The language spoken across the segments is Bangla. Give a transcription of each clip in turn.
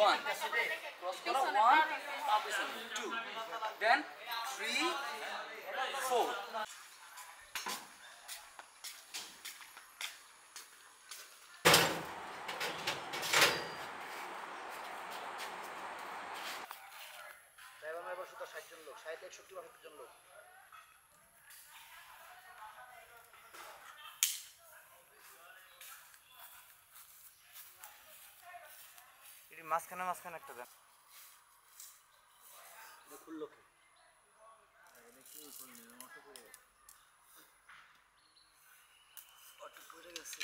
one, cross karo, one, two, then three, four. Driver member শুধু 60 জন লোক, 60 61 62 জন লোক। এটি মাঝখানে মাঝখানে একটা দেন। এটা খুললো কি? এটা কি করলি? অটো পড়ে গেছে।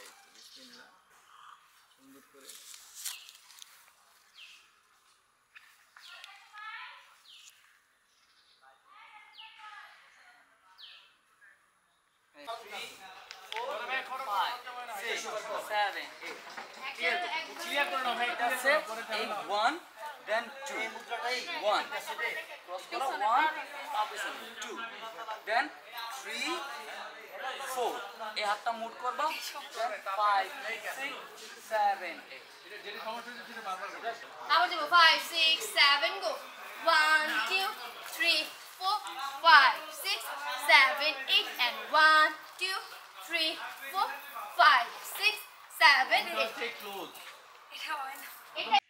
এই বিসমিল্লাহ। সুন্দর করে Clear করে নাও ভাই, এটা আছে 1 then 2, 1 cross karo, 1 2 then 3 4 এই হাতটা মুভ করবা, then 5 6 7 8 আবার দেবো 5 6 7 go 1 2 3 4 5 6 7 8 and 1 2 3 4 5 6 7 8 Take close. এটা